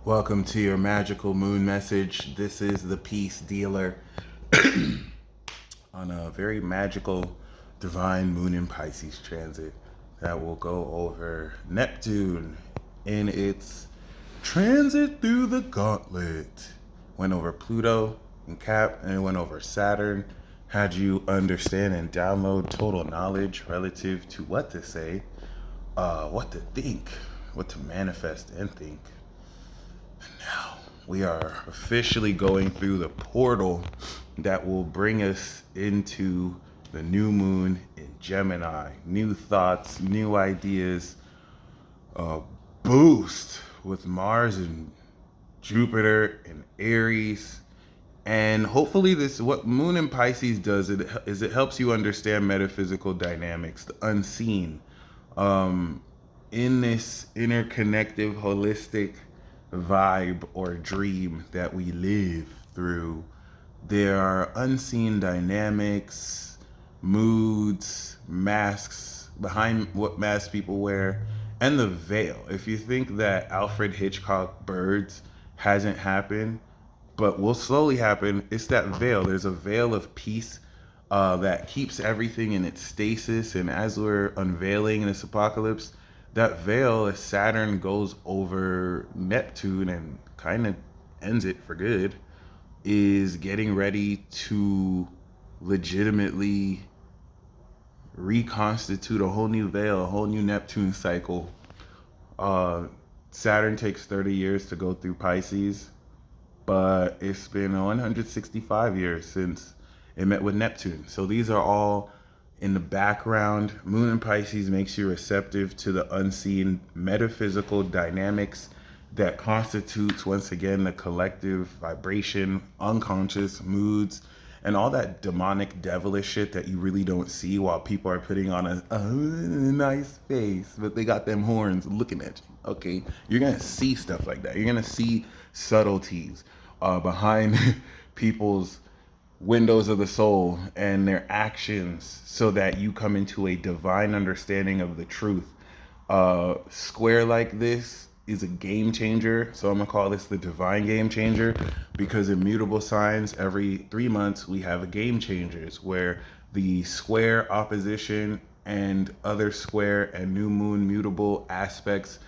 Welcome to your magical moon message. This is the peace dealer on a very magical divine moon in Pisces transit that will go over Neptune in its transit through the gauntlet. Went over Pluto and Cap, and it went over Saturn. Had you understand and download total knowledge relative to what to say, what to think, what to manifest and think. Now we are officially going through the portal that will bring us into the new moon in Gemini. New thoughts, new ideas, boost with Mars and Jupiter and Aries. And hopefully this, what Moon in Pisces does is it helps you understand metaphysical dynamics, the unseen, in this interconnective, holistic vibe or dream that we live through. There are unseen dynamics, moods, masks behind what masks people wear, and the veil. If you think that Alfred Hitchcock Birds hasn't happened, but will slowly happen, it's that veil. There's a veil of peace that keeps everything in its stasis. And as we're unveiling this apocalypse, that veil, as Saturn goes over Neptune and kind of ends it for good, is getting ready to legitimately reconstitute a whole new veil, a whole new Neptune cycle. Saturn takes 30 years to go through Pisces, but it's been 165 years since it met with Neptune. So these are all in the background. Moon in Pisces makes you receptive to the unseen metaphysical dynamics that constitutes, once again, the collective vibration, unconscious moods, and all that demonic, devilish shit that you really don't see while people are putting on a nice face, but they got them horns looking at you. Okay, you're gonna see stuff like that. You're gonna see subtleties behind people's windows of the soul and their actions, so that you come into a divine understanding of the truth. Square like this is a game changer, so I'm gonna call this the divine game changer, because in mutable signs, every 3 months we have a game changers where the square opposition and other square and new moon mutable aspects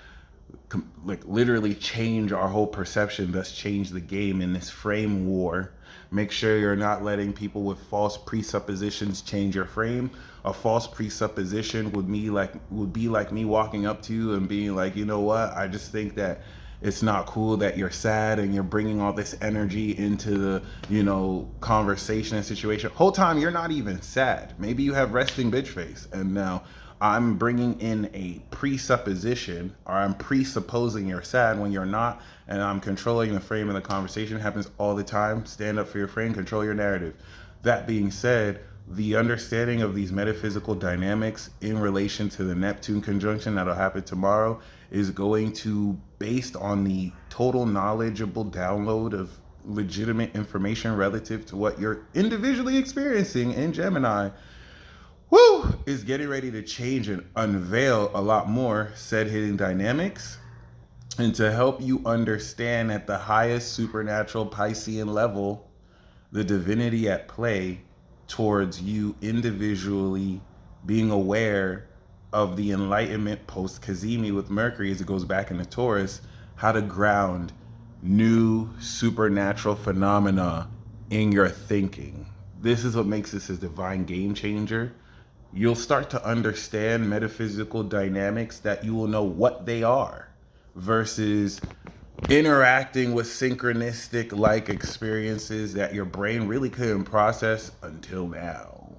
like literally change our whole perception, thus change the game in this frame war. Make sure you're not letting people with false presuppositions change your frame. A false presupposition would be like me walking up to you and being like, you know what, I just think that it's not cool that you're sad and you're bringing all this energy into the, conversation and situation. Whole time you're not even sad. Maybe you have resting bitch face, and now I'm bringing in a presupposition, or I'm presupposing you're sad when you're not, and I'm controlling the frame of the conversation. It happens all the time. Stand up for your frame, control your narrative. That being said, the understanding of these metaphysical dynamics in relation to the Neptune conjunction that'll happen tomorrow is going to, based on the total knowledgeable download of legitimate information relative to what you're individually experiencing in Gemini, is getting ready to change and unveil a lot more said hidden dynamics, and to help you understand at the highest supernatural Piscean level the divinity at play towards you individually being aware of the enlightenment post Kazemi with Mercury as it goes back into Taurus, how to ground new supernatural phenomena in your thinking. This is what makes this a divine game changer. You'll start to understand metaphysical dynamics that you will know what they are, versus interacting with synchronistic like experiences that your brain really couldn't process until now.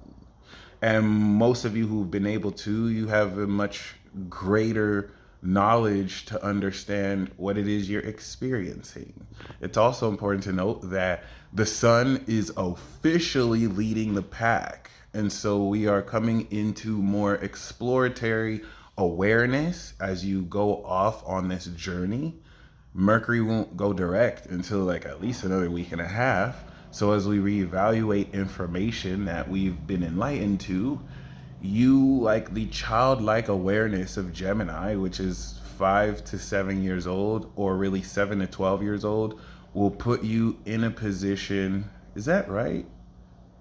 And most of you who've been able to, you have a much greater knowledge to understand what it is you're experiencing. It's also important to note that the sun is officially leading the pack. And so we are coming into more exploratory awareness as you go off on this journey. Mercury won't go direct until like at least another week and a half. So as we reevaluate information that we've been enlightened to, you, like the childlike awareness of Gemini, which is 5 to 7 years old, or really 7 to 12 years old, will put you in a position. Is that right?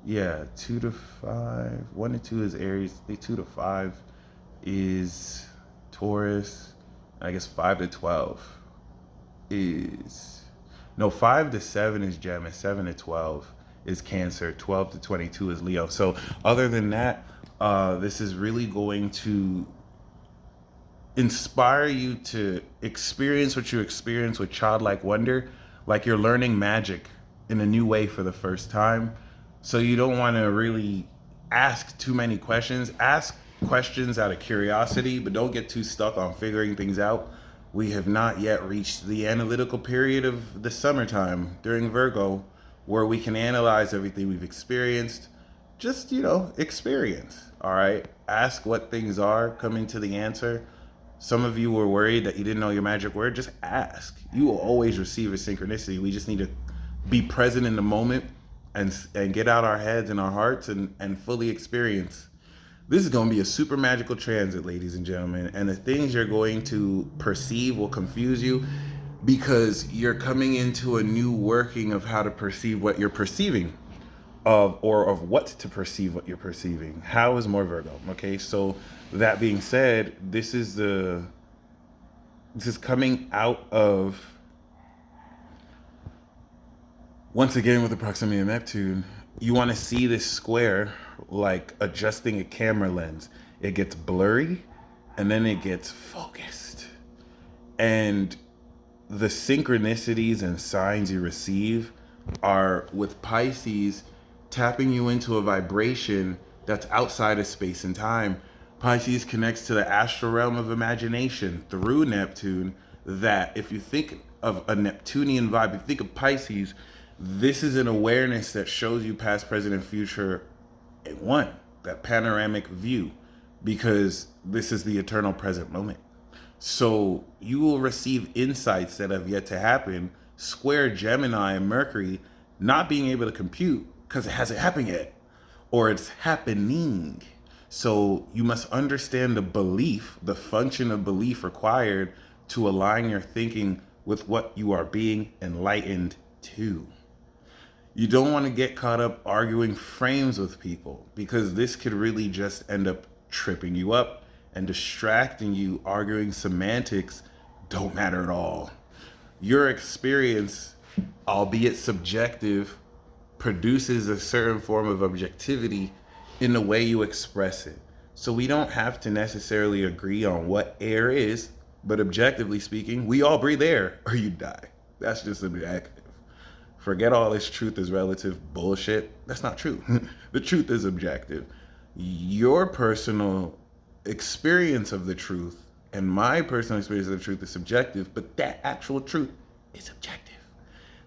Yeah, 2 to 5. 1 to 2 is Aries. 2 to 5 is Taurus. I guess 5 to 12 is, no, 5 to 7 is Gemini. 7 to 12 is Cancer. 12 to 22 is Leo. So other than that, this is really going to inspire you to experience what you experience with childlike wonder, like you're learning magic in a new way for the first time. So you don't want to really ask too many questions. Ask questions out of curiosity, but don't get too stuck on figuring things out. We have not yet reached the analytical period of the summertime during Virgo, where we can analyze everything we've experienced. Just, experience. All right. Ask what things are, coming to the answer. Some of you were worried that you didn't know your magic word. Just ask. You will always receive a synchronicity. We just need to be present in the moment and get out our heads and our hearts and fully experience. This is going to be a super magical transit, ladies and gentlemen. And the things you're going to perceive will confuse you, because you're coming into a new working of how to perceive what you're perceiving, of what to perceive what you're perceiving. How is more Virgo. Okay, so that being said, this is coming out of, once again, with the proximity of Neptune. You want to see this square like adjusting a camera lens. It gets blurry and then it gets focused. And the synchronicities and signs you receive are, with Pisces, tapping you into a vibration that's outside of space and time. Pisces connects to the astral realm of imagination through Neptune, that if you think of a Neptunian vibe, if you think of Pisces, this is an awareness that shows you past, present, and future in one, that panoramic view, because this is the eternal present moment. So you will receive insights that have yet to happen. Square Gemini and Mercury not being able to compute because it hasn't happened yet, or it's happening. So you must understand the belief, the function of belief required to align your thinking with what you are being enlightened to. You don't want to get caught up arguing frames with people, because this could really just end up tripping you up and distracting you. Arguing semantics don't matter at all. Your experience, albeit subjective, produces a certain form of objectivity in the way you express it. So we don't have to necessarily agree on what air is, but objectively speaking, we all breathe air or you die. That's just objective. Forget all this truth is relative bullshit. That's not true. The truth is objective. Your personal experience of the truth and my personal experience of the truth is subjective, but that actual truth is objective.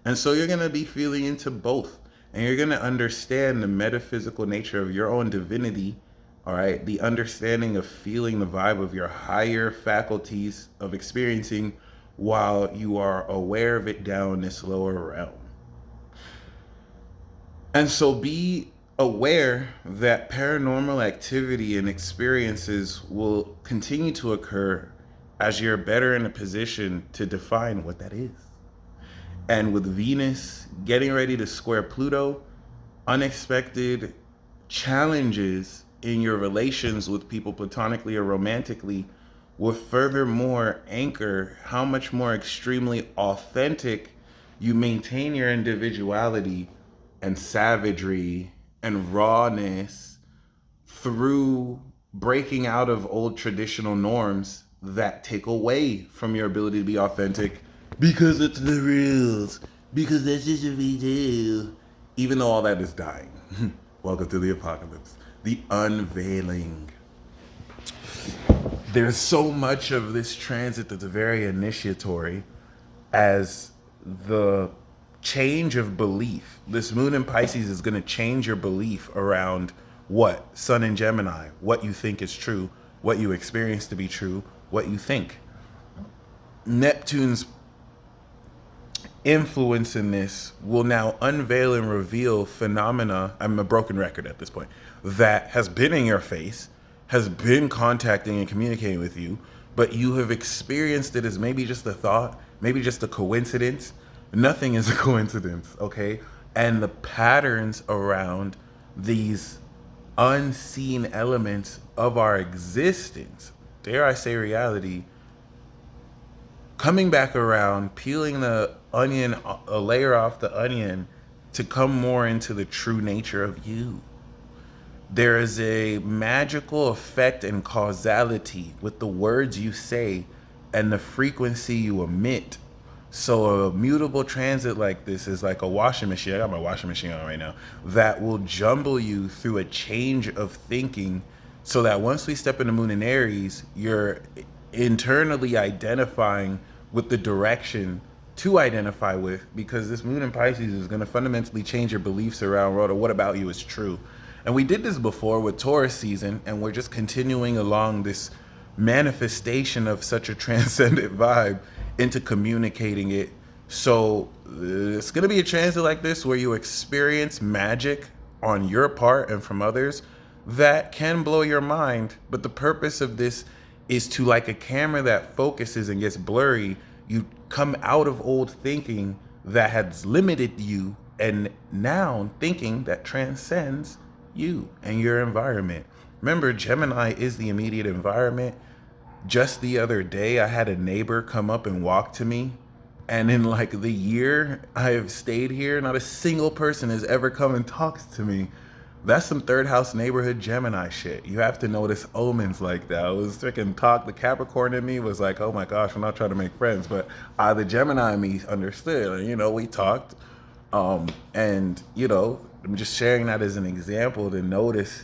And so you're going to be feeling into both, and you're going to understand the metaphysical nature of your own divinity. All right. The understanding of feeling the vibe of your higher faculties of experiencing while you are aware of it down this lower realm. And so be aware that paranormal activity and experiences will continue to occur as you're better in a position to define what that is. And with Venus getting ready to square Pluto, unexpected challenges in your relations with people platonically or romantically will furthermore anchor how much more extremely authentic you maintain your individuality and savagery and rawness through breaking out of old traditional norms that take away from your ability to be authentic, because it's the rules, because that's just what we do, even though all that is dying. Welcome to the apocalypse, the unveiling. There's so much of this transit that's very initiatory, as the change of belief. This moon in Pisces is going to change your belief around what? Sun in Gemini, what you think is true, what you experience to be true, what you think. Neptune's influence in this will now unveil and reveal phenomena, I'm a broken record at this point, that has been in your face, has been contacting and communicating with you, but you have experienced it as maybe just a thought, maybe just a coincidence. Nothing is a coincidence, okay? And the patterns around these unseen elements of our existence, dare I say reality, coming back around, peeling the onion, a layer off the onion to come more into the true nature of you. There is a magical effect and causality with the words you say and the frequency you emit. So a mutable transit like this is like a washing machine. I got my washing machine on right now. That will jumble you through a change of thinking so that once we step into Moon in Aries, you're internally identifying with the direction to identify with, because this Moon in Pisces is going to fundamentally change your beliefs around world or what about you is true. And we did this before with Taurus season, and we're just continuing along this manifestation of such a transcendent vibe into communicating it. So it's going to be a transit like this where you experience magic on your part and from others that can blow your mind. But the purpose of this is to, like a camera that focuses and gets blurry, you come out of old thinking that has limited you and now thinking that transcends you and your environment. Remember, Gemini is the immediate environment. Just the other day, I had a neighbor come up and walk to me. And in like the year I have stayed here, not a single person has ever come and talked to me. That's some third house neighborhood Gemini shit. You have to notice omens like that. I was freaking talk. The Capricorn in me was like, oh my gosh, I'm not trying to make friends. But the Gemini in me understood. And, we talked. And, I'm just sharing that as an example to notice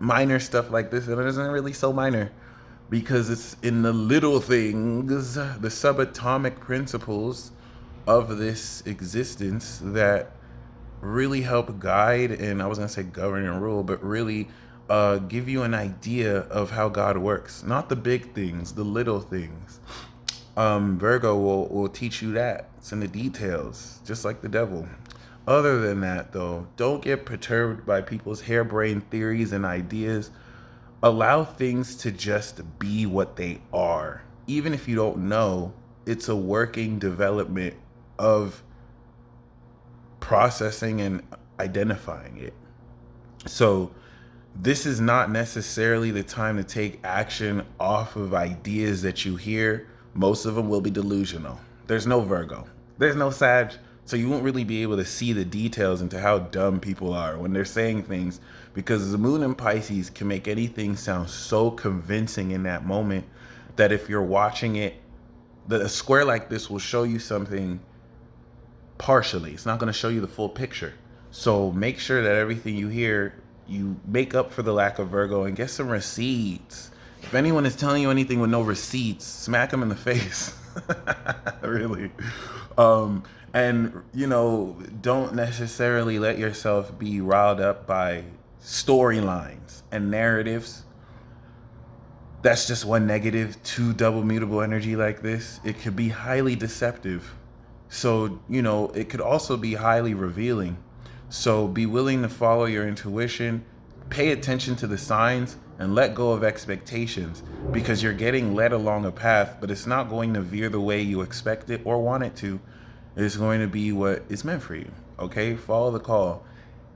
minor stuff like this. And it isn't really so minor because it's in the little things, the subatomic principles of this existence that really help guide, and I was going to say govern and rule, but really give you an idea of how God works. Not the big things, the little things. Virgo will teach you that. It's in the details, just like the devil. Other than that, though, don't get perturbed by people's harebrained theories and ideas. Allow things to just be what they are. Even if you don't know, it's a working development of processing and identifying it. So this is not necessarily the time to take action off of ideas that you hear. Most of them will be delusional. There's no Virgo. There's no Sag. So you won't really be able to see the details into how dumb people are when they're saying things, because the Moon in Pisces can make anything sound so convincing in that moment that if you're watching it, a square like this will show you something partially. It's not going to show you the full picture. So make sure that everything you hear, you make up for the lack of Virgo and get some receipts. If anyone is telling you anything with no receipts, smack them in the face. Really. And, don't necessarily let yourself be riled up by storylines and narratives. That's just one negative. Two double mutable energy like this, it could be highly deceptive. So, it could also be highly revealing. So be willing to follow your intuition, pay attention to the signs, and let go of expectations, because you're getting led along a path, but it's not going to veer the way you expect it or want it to. It's going to be what is meant for you. Okay? Follow the call.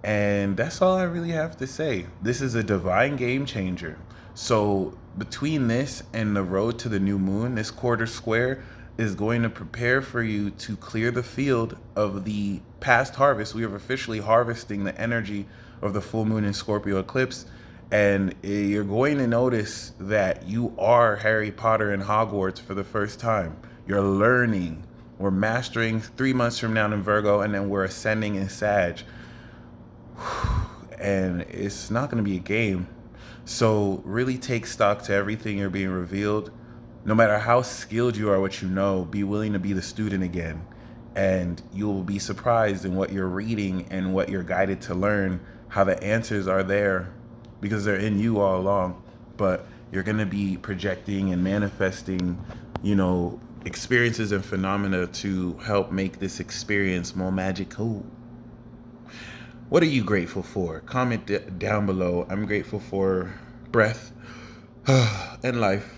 And that's all I really have to say. This is a divine game changer. So between this and the road to the new moon, this quarter square is going to prepare for you to clear the field of the past harvest. We are officially harvesting the energy of the full moon and Scorpio eclipse. And you're going to notice that you are Harry Potter in Hogwarts for the first time. You're learning. We're mastering 3 months from now in Virgo, and then we're ascending in Sag. And it's not going to be a game. So really take stock to everything you're being revealed. No matter how skilled you are, what you know, be willing to be the student again. And you'll be surprised in what you're reading and what you're guided to learn, how the answers are there because they're in you all along. But you're going to be projecting and manifesting, experiences and phenomena to help make this experience more magical. What are you grateful for? Comment down below. I'm grateful for breath and life.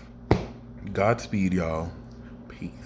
Godspeed, y'all.